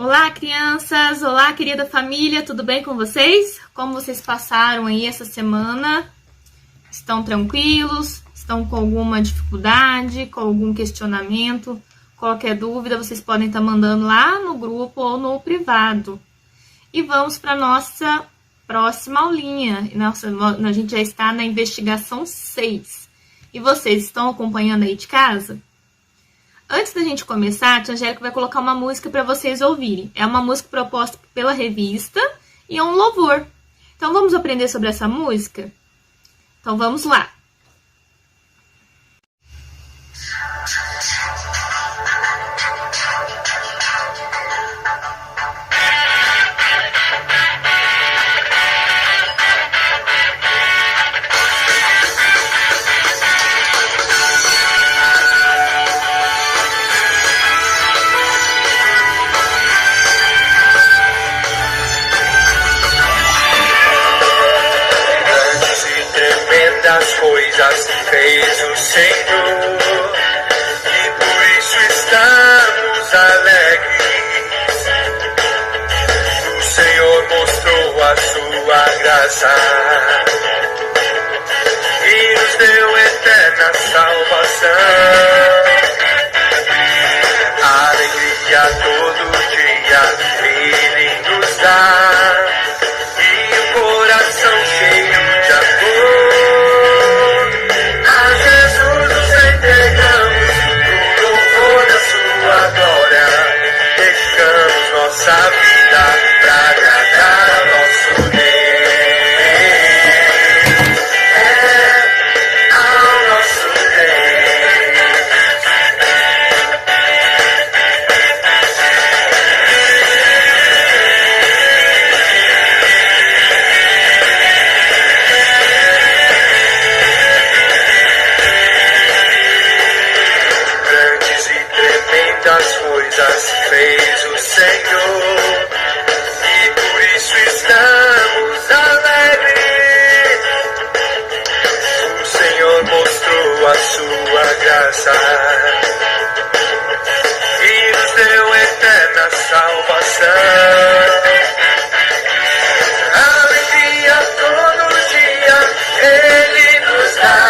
Olá, crianças! Olá, querida família! Tudo bem com vocês? Como vocês passaram aí essa semana? Estão tranquilos? Estão com alguma dificuldade? Com algum questionamento? Qualquer dúvida, vocês podem estar mandando lá no grupo ou no privado. E vamos para a nossa próxima aulinha. A gente já está na investigação 6. E vocês estão acompanhando aí de casa? Antes da gente começar, a tia Angélica vai colocar uma música para vocês ouvirem. É uma música proposta pela revista e é um louvor. Então, vamos aprender sobre essa música? Então, vamos lá. Das coisas fez o Senhor, e por isso estamos alegres. O Senhor mostrou a sua graça e nos deu eterna salvação. A alegria todo dia Ele nos dá, e o coração cheio de amor. Nossa vida pra agradar ao nosso Deus, ao nosso Deus. Grandes e tremendas coisas fez o Senhor, e por isso estamos alegres. O Senhor mostrou a sua graça e nos deu eterna salvação. Alegria todo dia Ele nos dá,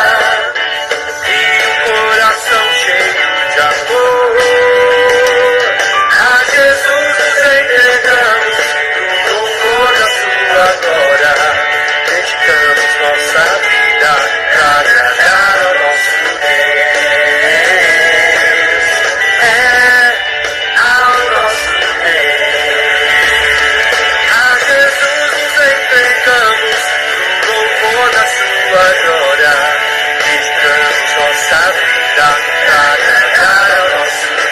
e o coração cheio de amor. Jesus nos entregamos, no louvor da sua glória, dedicamos nossa vida pra agradar ao nosso Deus, ao nosso Deus. A Jesus nos entregamos, no louvor da sua glória, dedicamos nossa vida pra agradar ao nosso Deus.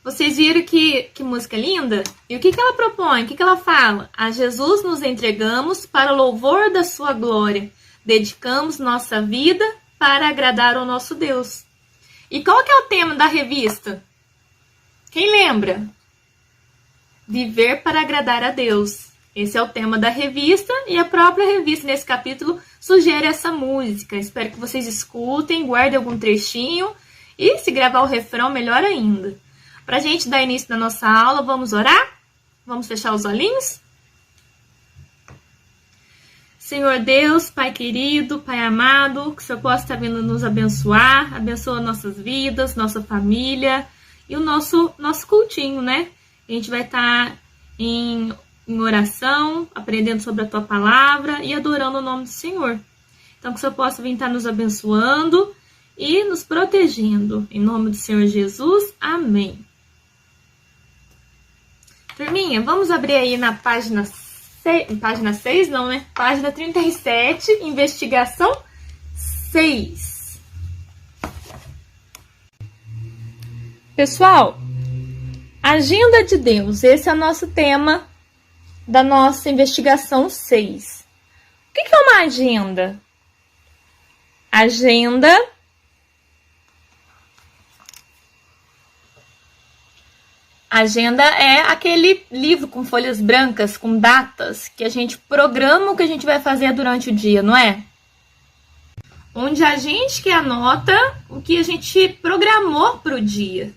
Vocês viram que música linda? E o que ela propõe? O que ela fala? A Jesus nos entregamos para o louvor da sua glória. Dedicamos nossa vida para agradar ao nosso Deus. E qual que é o tema da revista? Quem lembra? Viver para agradar a Deus. Esse é o tema da revista e a própria revista, nesse capítulo, sugere essa música. Espero que vocês escutem, guardem algum trechinho e, se gravar o refrão, melhor ainda. Para a gente dar início na nossa aula, vamos orar? Vamos fechar os olhinhos? Senhor Deus, Pai querido, Pai amado, que o Senhor possa estar vindo nos abençoar, abençoa nossas vidas, nossa família e o nosso cultinho, né? A gente vai estar em oração, aprendendo sobre a Tua Palavra e adorando o nome do Senhor. Então, que o Senhor possa vir estar nos abençoando e nos protegendo. Em nome do Senhor Jesus, amém. Turminha, vamos abrir aí na página 6, página 6 não, né? Página 37, investigação 6. Pessoal, agenda de Deus, esse é o nosso tema da nossa investigação 6. O que é uma agenda? Agenda Agenda é aquele livro com folhas brancas, com datas, que a gente programa o que a gente vai fazer durante o dia, não é? Onde a gente que anota o que a gente programou para o dia.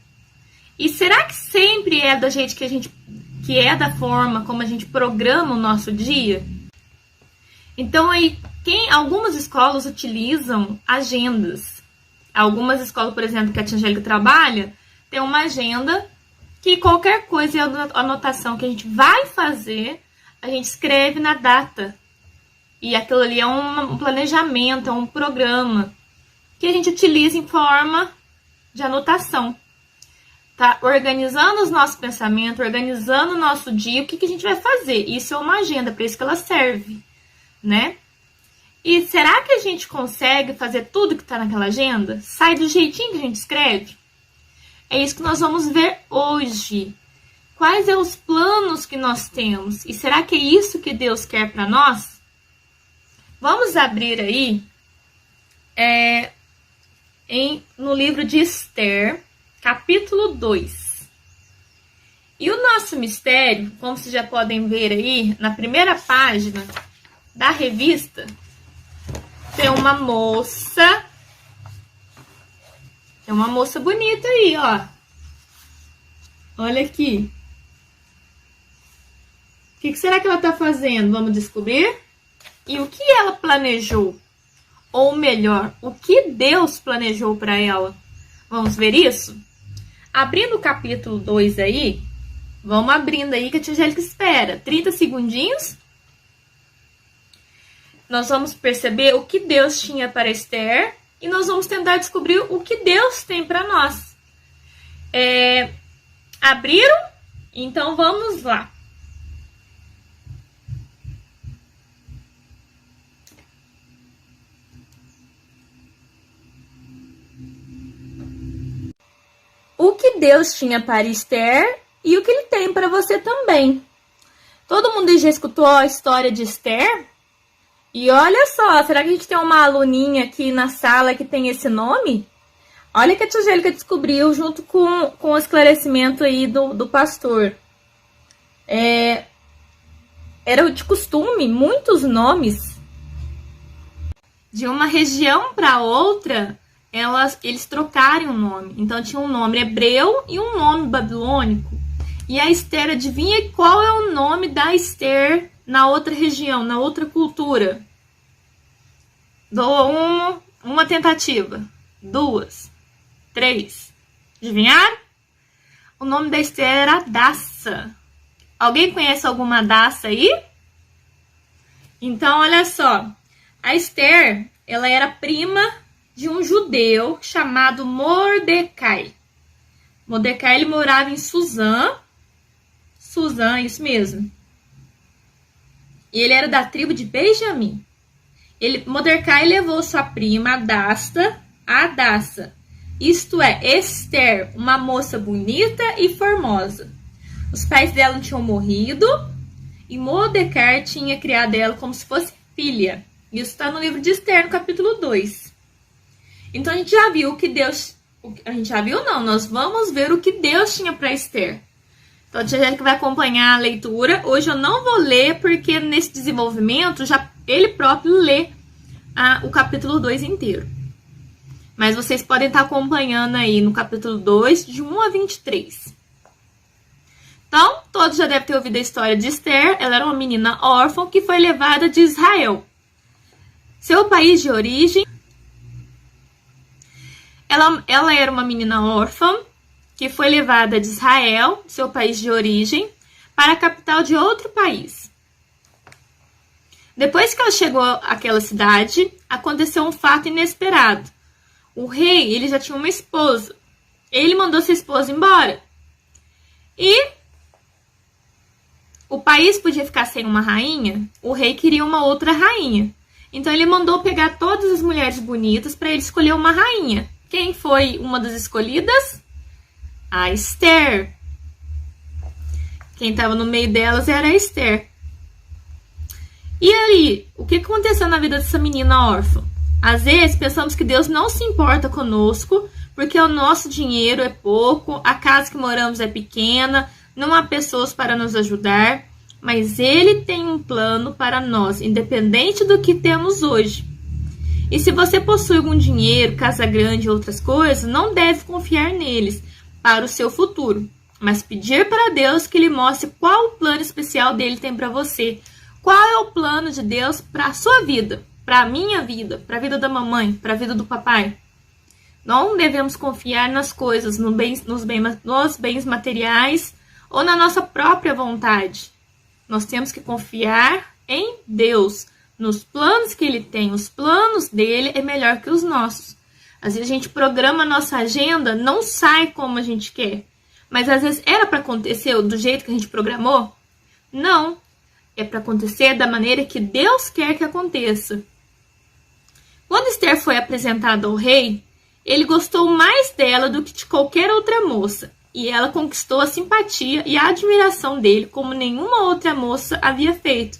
E será que sempre é da gente que é da forma como a gente programa o nosso dia? Então aí algumas escolas utilizam agendas. Algumas escolas, por exemplo, que a Tia Angélica trabalha, tem uma agenda que qualquer coisa, anotação que a gente vai fazer, a gente escreve na data. E aquilo ali é um planejamento, é um programa que a gente utiliza em forma de anotação. Tá organizando os nossos pensamentos, organizando o nosso dia, o que a gente vai fazer. Isso é uma agenda, para isso que ela serve, né? E será que a gente consegue fazer tudo que está naquela agenda? Sai do jeitinho que a gente escreve? É isso que nós vamos ver hoje. Quais são os planos que nós temos? E será que é isso que Deus quer para nós? Vamos abrir aí no livro de Esther, capítulo 2. E o nosso mistério, como vocês já podem ver aí, na primeira página da revista, tem uma moça. É uma moça bonita aí, ó. Olha aqui. O que será que ela tá fazendo? Vamos descobrir. E o que ela planejou? Ou melhor, o que Deus planejou para ela? Vamos ver isso? Abrindo o capítulo 2 aí. Vamos abrindo aí que a Tia Angélica espera. 30 segundinhos. Nós vamos perceber o que Deus tinha para Esther e nós vamos tentar descobrir o que Deus tem para nós. Abriram? Então vamos lá. O que Deus tinha para Esther e o que Ele tem para você também. Todo mundo já escutou a história de Esther? E olha só, será que a gente tem uma aluninha aqui na sala que tem esse nome? Olha que a Tia Angélica descobriu junto com o esclarecimento aí do pastor. Era de costume, muitos nomes. De uma região para outra, eles trocaram o nome. Então tinha um nome hebreu e um nome babilônico. E a Esther, adivinha qual é o nome da Esther na outra região, na outra cultura? Dou uma tentativa. 2, 3. Adivinharam? O nome da Esther era Adassa. Alguém conhece alguma Adassa aí? Então, olha só. A Esther, ela era prima de um judeu chamado Mordecai. Mordecai, ele morava em Suzã. Suzã, isso mesmo. E ele era da tribo de Benjamim. Mordecai levou sua prima Adassa, isto é, Esther, uma moça bonita e formosa. Os pais dela tinham morrido e Mordecai tinha criado ela como se fosse filha. Isso está no livro de Esther, no capítulo 2. Então a gente já viu o que Deus... A gente já viu não, nós vamos ver o que Deus tinha para Esther. Então a Tia Angélica vai acompanhar a leitura. Hoje eu não vou ler, porque nesse desenvolvimento já ele próprio lê o capítulo 2 inteiro. Mas vocês podem estar acompanhando aí no capítulo 2, de 1 a 23. Então, todos já devem ter ouvido a história de Esther. Ela era uma menina órfã que foi levada de Israel. Seu país de origem... Ela era uma menina órfã que foi levada de Israel, seu país de origem, para a capital de outro país. Depois que ela chegou àquela cidade, aconteceu um fato inesperado. O rei, ele já tinha uma esposa. Ele mandou sua esposa embora. E o país podia ficar sem uma rainha, o rei queria uma outra rainha. Então ele mandou pegar todas as mulheres bonitas para ele escolher uma rainha. Quem foi uma das escolhidas? A Esther. Quem estava no meio delas era a Esther. E aí, o que aconteceu na vida dessa menina órfã? Às vezes pensamos que Deus não se importa conosco porque o nosso dinheiro é pouco, a casa que moramos é pequena, não há pessoas para nos ajudar, mas Ele tem um plano para nós, independente do que temos hoje. E se você possui algum dinheiro, casa grande e outras coisas, não deve confiar neles para o seu futuro, mas pedir para Deus que lhe mostre qual o plano especial dele tem para você. Qual é o plano de Deus para a sua vida, para a minha vida, para a vida da mamãe, para a vida do papai? Não devemos confiar nas coisas, nos bens materiais ou na nossa própria vontade. Nós temos que confiar em Deus, nos planos que Ele tem. Os planos dele é melhor que os nossos. Às vezes a gente programa a nossa agenda, não sai como a gente quer. Mas às vezes era para acontecer do jeito que a gente programou? Não. É para acontecer da maneira que Deus quer que aconteça. Quando Esther foi apresentada ao rei, ele gostou mais dela do que de qualquer outra moça. E ela conquistou a simpatia e a admiração dele como nenhuma outra moça havia feito.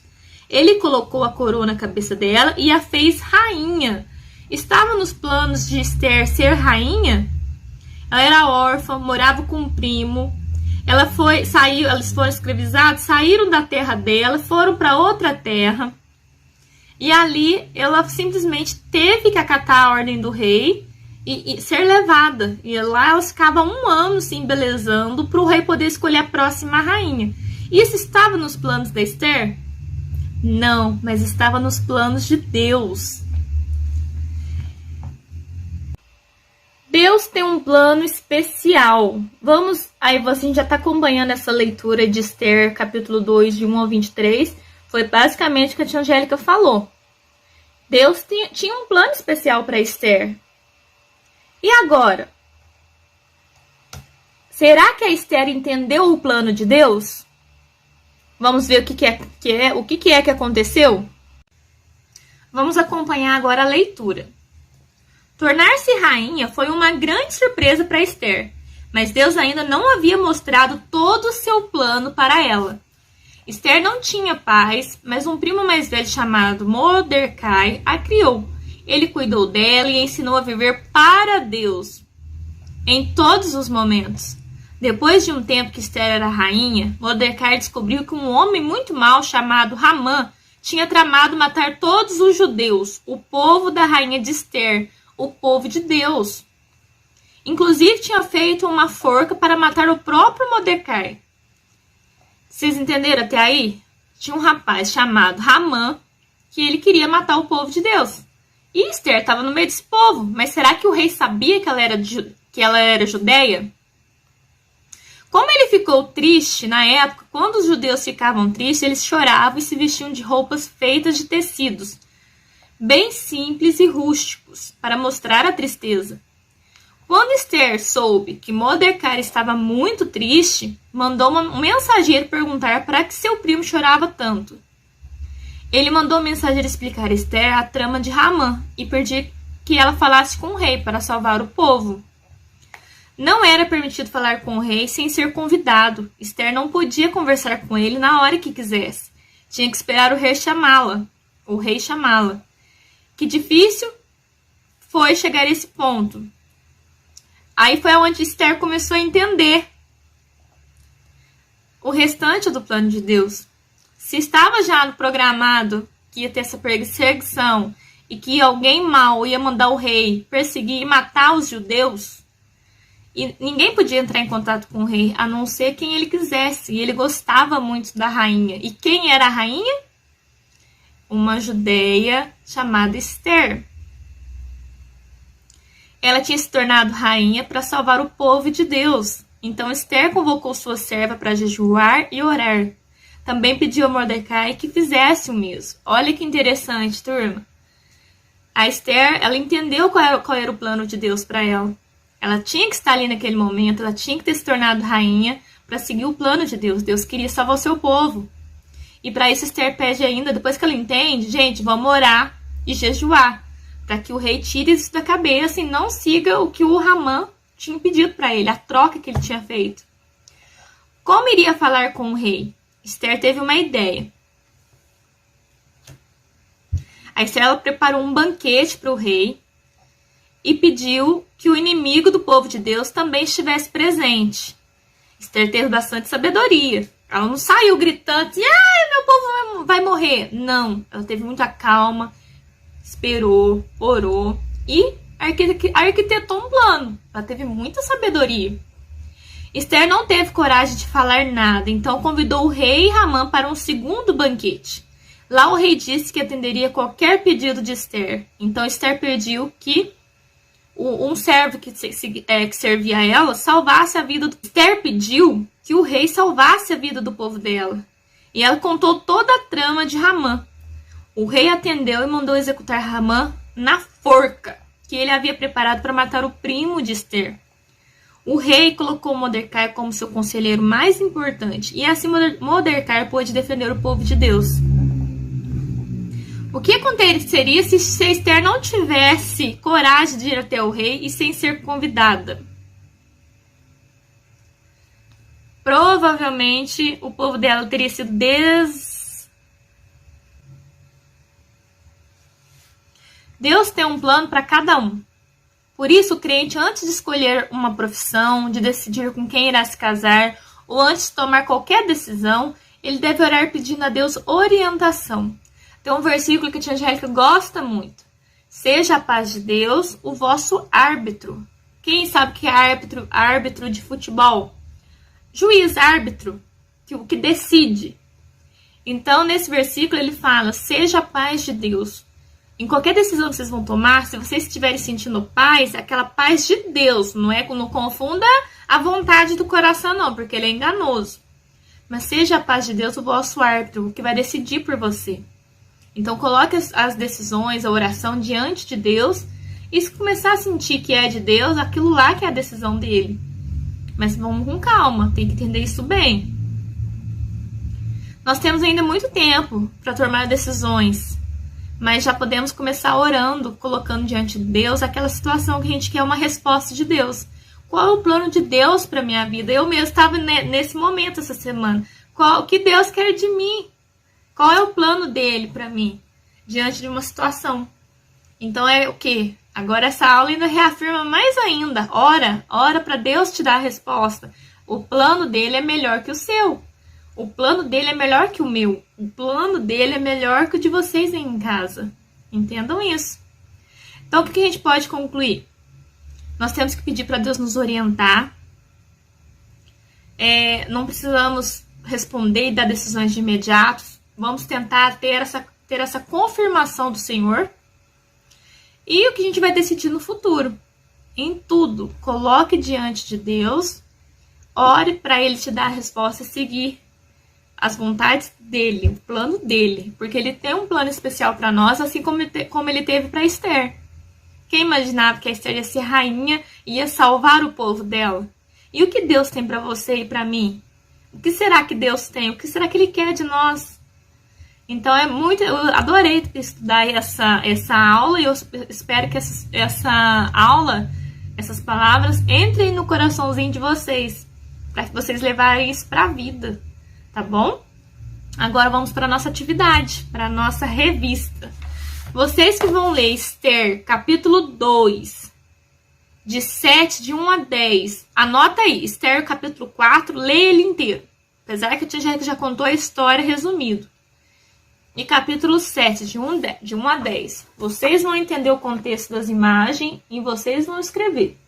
Ele colocou a coroa na cabeça dela e a fez rainha. Estava nos planos de Esther ser rainha? Ela era órfã, morava com um primo. Eles foram escravizados, saíram da terra dela, foram para outra terra. E ali ela simplesmente teve que acatar a ordem do rei e ser levada. E lá ela ficava 1 ano se embelezando para o rei poder escolher a próxima rainha. Isso estava nos planos da Esther? Não, mas estava nos planos de Deus. Deus tem um plano especial. Aí você já está acompanhando essa leitura de Esther, capítulo 2, de 1 ao 23. Foi basicamente o que a tia Angélica falou. Deus tinha um plano especial para Esther. E agora? Será que a Esther entendeu o plano de Deus? Vamos ver o que é que aconteceu? Vamos acompanhar agora a leitura. Tornar-se rainha foi uma grande surpresa para Esther, mas Deus ainda não havia mostrado todo o seu plano para ela. Esther não tinha pais, mas um primo mais velho chamado Mordecai a criou. Ele cuidou dela e ensinou a viver para Deus em todos os momentos. Depois de um tempo que Esther era rainha, Mordecai descobriu que um homem muito mau chamado Hamã tinha tramado matar todos os judeus, o povo da rainha de Esther, o povo de Deus. Inclusive tinha feito uma forca para matar o próprio Mordecai. Vocês entenderam até aí? Tinha um rapaz chamado Hamã que ele queria matar o povo de Deus. E Esther estava no meio desse povo. Mas será que o rei sabia que ela era judeia? Como ele ficou triste na época, quando os judeus ficavam tristes, eles choravam e se vestiam de roupas feitas de tecidos, bem simples e rústicos, para mostrar a tristeza. Quando Esther soube que Mordecai estava muito triste, mandou um mensageiro perguntar para que seu primo chorava tanto. Ele mandou o mensageiro explicar a Esther a trama de Hamã e pedir que ela falasse com o rei para salvar o povo. Não era permitido falar com o rei sem ser convidado. Esther não podia conversar com ele na hora que quisesse. Tinha que esperar o rei chamá-la. Que difícil foi chegar a esse ponto. Aí foi onde Esther começou a entender o restante do plano de Deus. Se estava já programado que ia ter essa perseguição e que alguém mau ia mandar o rei perseguir e matar os judeus, e ninguém podia entrar em contato com o rei, a não ser quem ele quisesse. E ele gostava muito da rainha. E quem era a rainha? Uma judeia chamada Esther. Ela tinha se tornado rainha para salvar o povo de Deus. Então Esther convocou sua serva para jejuar e orar. Também pediu a Mordecai que fizesse o mesmo. Olha que interessante, turma. A Esther, ela entendeu qual era o plano de Deus para ela. Ela tinha que estar ali naquele momento, ela tinha que ter se tornado rainha para seguir o plano de Deus. Deus queria salvar o seu povo. E para isso Esther pede ainda, depois que ela entende, gente, vamos orar e jejuar, para que o rei tire isso da cabeça e não siga o que o Hamã tinha pedido para ele, a troca que ele tinha feito. Como iria falar com o rei? Esther teve uma ideia. A Esther ela preparou um banquete para o rei e pediu que o inimigo do povo de Deus também estivesse presente. Esther teve bastante sabedoria. Ela não saiu gritando assim, meu povo vai morrer. Não, ela teve muita calma, esperou, orou e arquitetou um plano. Ela teve muita sabedoria. Esther não teve coragem de falar nada, então convidou o rei Ramã para um segundo banquete. Lá o rei disse que atenderia qualquer pedido de Esther. Então Esther pediu que um servo que servia a ela salvasse a vida do... Esther pediu que o rei salvasse a vida do povo dela. E ela contou toda a trama de Ramã. O rei atendeu e mandou executar Ramã na forca que ele havia preparado para matar o primo de Esther. O rei colocou Mordecai como seu conselheiro mais importante, e assim Mordecai pôde defender o povo de Deus. O que aconteceria se Esther não tivesse coragem de ir até o rei e sem ser convidada? Provavelmente o povo dela teria sido Deus tem um plano para cada um. Por isso, o crente, antes de escolher uma profissão, de decidir com quem irá se casar, ou antes de tomar qualquer decisão, ele deve orar pedindo a Deus orientação. Tem um versículo que a tia Angélica gosta muito. Seja a paz de Deus o vosso árbitro. Quem sabe que é árbitro? Árbitro de futebol. Juiz, árbitro, que decide. Então, nesse versículo, ele fala, seja a paz de Deus. Em qualquer decisão que vocês vão tomar, se vocês estiverem sentindo paz, é aquela paz de Deus. Não confunda a vontade do coração, não, porque ele é enganoso. Mas seja a paz de Deus o vosso árbitro, que vai decidir por você. Então, coloque as decisões, a oração diante de Deus. E se começar a sentir que é de Deus, aquilo lá que é a decisão dele. Mas vamos com calma, tem que entender isso bem. Nós temos ainda muito tempo para tomar decisões. Mas já podemos começar orando, colocando diante de Deus aquela situação que a gente quer uma resposta de Deus. Qual é o plano de Deus para minha vida? Eu mesmo estava nesse momento essa semana. O que Deus quer de mim? Qual é o plano dele para mim? Diante de uma situação. Então é o quê? Agora essa aula ainda reafirma mais ainda. Ora para Deus te dar a resposta. O plano dele é melhor que o seu. O plano dele é melhor que o meu. O plano dele é melhor que o de vocês aí em casa. Entendam isso. Então, o que a gente pode concluir? Nós temos que pedir para Deus nos orientar. Não precisamos responder e dar decisões de imediato. Vamos tentar ter essa confirmação do Senhor. E o que a gente vai decidir no futuro? Em tudo, coloque diante de Deus. Ore para Ele te dar a resposta e seguir as vontades dele, o plano dele, porque ele tem um plano especial para nós, assim como ele teve para Esther. Quem imaginava que a Esther ia ser rainha e ia salvar o povo dela? E o que Deus tem para você e para mim? O que será que Deus tem? O que será que Ele quer de nós? Então eu adorei estudar essa aula e eu espero que essa aula, essas palavras entrem no coraçãozinho de vocês, para que vocês levarem isso para a vida. Tá bom? Agora vamos para a nossa atividade, para a nossa revista. Vocês que vão ler Esther, capítulo 2, de 1 a 10. Anota aí, Esther, capítulo 4, leia ele inteiro. Apesar que a tia Jéssica já contou a história resumido. E capítulo 7, de 1 a 10. Vocês vão entender o contexto das imagens e vocês vão escrever.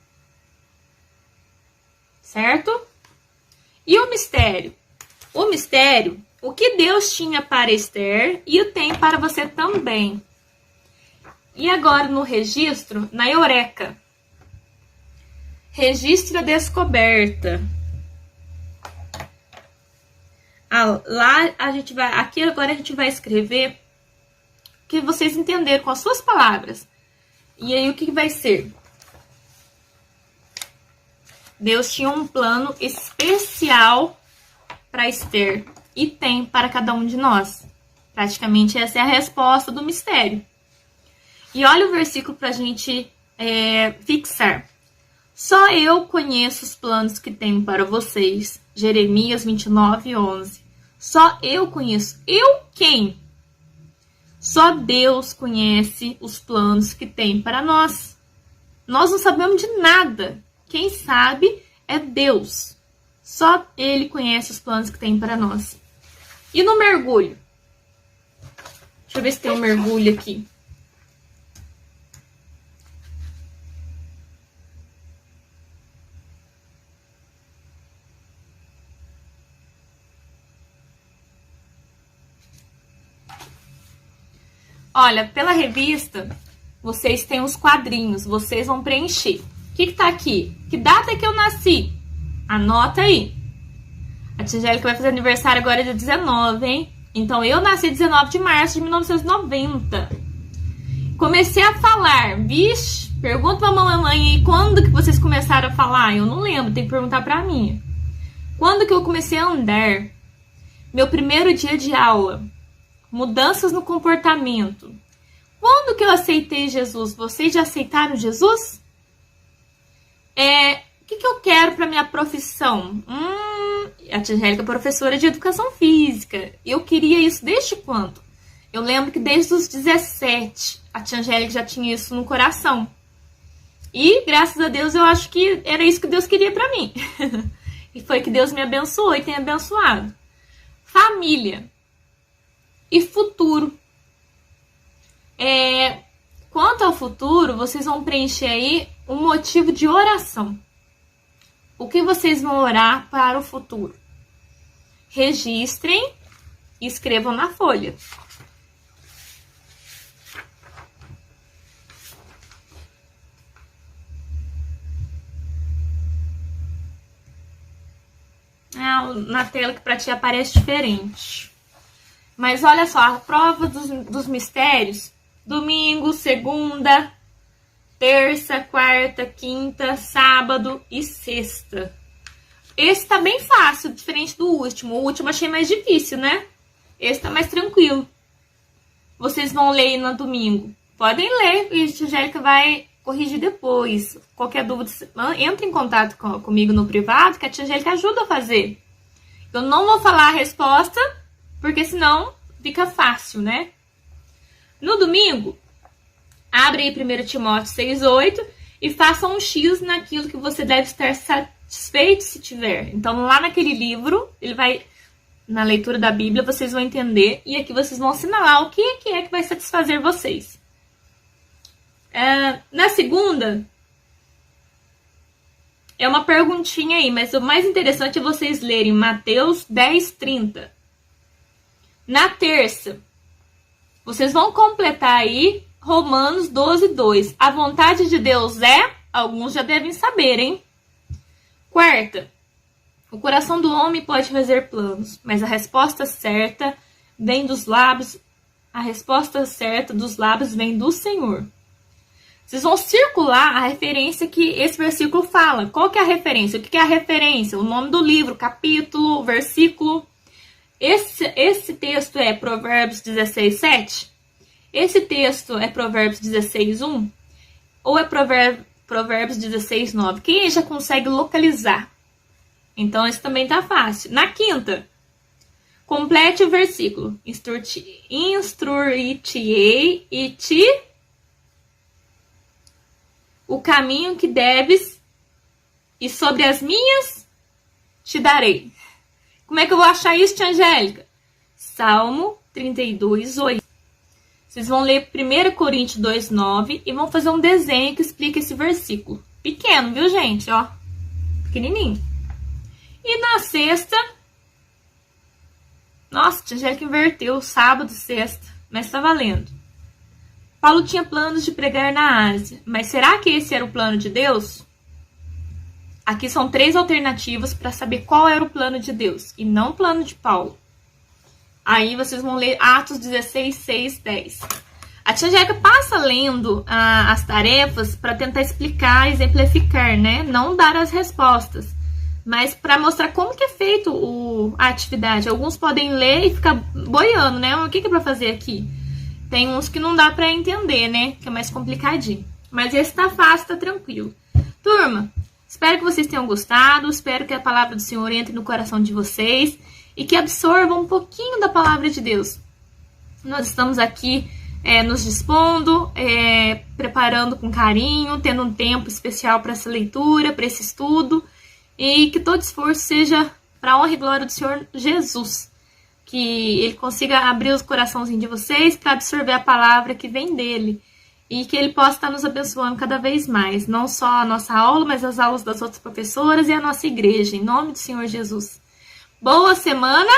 Certo? E o mistério? O mistério, o que Deus tinha para Esther e o tem para você também. E agora no registro, na Eureka. Registro a descoberta. Lá a gente vai, aqui agora a gente vai escrever o que vocês entenderam com as suas palavras. E aí o que vai ser? Deus tinha um plano especial para Esther e tem para cada um de nós. Praticamente essa é a resposta do mistério. E olha o versículo para a gente fixar. Só eu conheço os planos que tenho para vocês. Jeremias 29, 11. Só eu conheço. Eu quem? Só Deus conhece os planos que tem para nós. Nós não sabemos de nada. Quem sabe é Deus. Só Ele conhece os planos que tem para nós. E no mergulho? Deixa eu ver se tem um mergulho aqui. Olha, pela revista, vocês têm os quadrinhos, vocês vão preencher. O que tá aqui? Que data que eu nasci? Anota aí. A tia Angélica vai fazer aniversário agora dia 19, hein? Então, eu nasci 19 de março de 1990. Comecei a falar. Vixe, pergunta pra mamãe aí, quando que vocês começaram a falar? Eu não lembro, tem que perguntar pra mim. Quando que eu comecei a andar? Meu primeiro dia de aula. Mudanças no comportamento. Quando que eu aceitei Jesus? Vocês já aceitaram Jesus? O que eu quero para minha profissão? A tia Angélica é professora de educação física. Eu queria isso desde quando? Eu lembro que desde os 17 a tia Angélica já tinha isso no coração. E, graças a Deus, eu acho que era isso que Deus queria para mim. E foi que Deus me abençoou e tem abençoado. Família. E futuro. Quanto ao futuro, vocês vão preencher aí um motivo de oração. O que vocês vão orar para o futuro? Registrem e escrevam na folha. Na tela que para ti aparece diferente. Mas olha só, a prova dos mistérios, domingo, segunda, terça, quarta, quinta, sábado e sexta. Esse tá bem fácil, diferente do último. O último achei mais difícil, né? Esse tá mais tranquilo. Vocês vão ler no domingo. Podem ler e a tia Angélica vai corrigir depois. Qualquer dúvida, entra em contato comigo no privado que a tia Angélica ajuda a fazer. Eu não vou falar a resposta, porque senão fica fácil, né? No domingo, abre aí 1 Timóteo 6,8 e faça um X naquilo que você deve estar satisfeito se tiver. Então, lá naquele livro, ele vai, na leitura da Bíblia, vocês vão entender e aqui vocês vão assinalar o que é que vai satisfazer vocês. Na segunda, é uma perguntinha aí, mas o mais interessante é vocês lerem Mateus 10:30. Na terça, vocês vão completar aí Romanos 12:2. A vontade de Deus alguns já devem saber, hein? Quarta, o coração do homem pode fazer planos, mas a resposta certa vem dos lábios. A resposta certa dos lábios vem do Senhor. Vocês vão circular a referência que esse versículo fala. Qual que é a referência? O que é a referência? O nome do livro, capítulo, versículo. Esse texto é Provérbios 16:7? Esse texto é Provérbios 16:1? Ou é Provérbios 16:9? Quem já consegue localizar? Então, esse também tá fácil. Na quinta, complete o versículo. Instruir-te-ei e te... o caminho que deves, e sobre as minhas te darei. Como é que eu vou achar isso, tia Angélica? Salmo 32:8. Vocês vão ler 1 Coríntios 2:9 e vão fazer um desenho que explica esse versículo. Pequeno, viu, gente? Ó, pequenininho. E na sexta... Nossa, tia Angélica inverteu sábado e sexta, mas tá valendo. Paulo tinha planos de pregar na Ásia, mas será que esse era o plano de Deus? Aqui são 3 alternativas para saber qual era o plano de Deus, e não o plano de Paulo. Aí vocês vão ler Atos 16:6-10. A tia Angélica passa lendo as tarefas para tentar explicar, exemplificar, né? Não dar as respostas, mas para mostrar como que é feito a atividade. Alguns podem ler e ficar boiando, né? O que é para fazer aqui? Tem uns que não dá pra entender, né? Que é mais complicadinho. Mas esse tá fácil, tá tranquilo. Turma, espero que vocês tenham gostado. Espero que a palavra do Senhor entre no coração de vocês. E que absorvam um pouquinho da palavra de Deus. Nós estamos aqui nos dispondo, preparando com carinho, tendo um tempo especial para essa leitura, para esse estudo, e que todo esforço seja para a honra e glória do Senhor Jesus, que Ele consiga abrir o coraçãozinho de vocês para absorver a palavra que vem dEle, e que Ele possa estar nos abençoando cada vez mais, não só a nossa aula, mas as aulas das outras professoras e a nossa igreja, em nome do Senhor Jesus. Boa semana,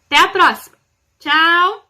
até a próxima, tchau!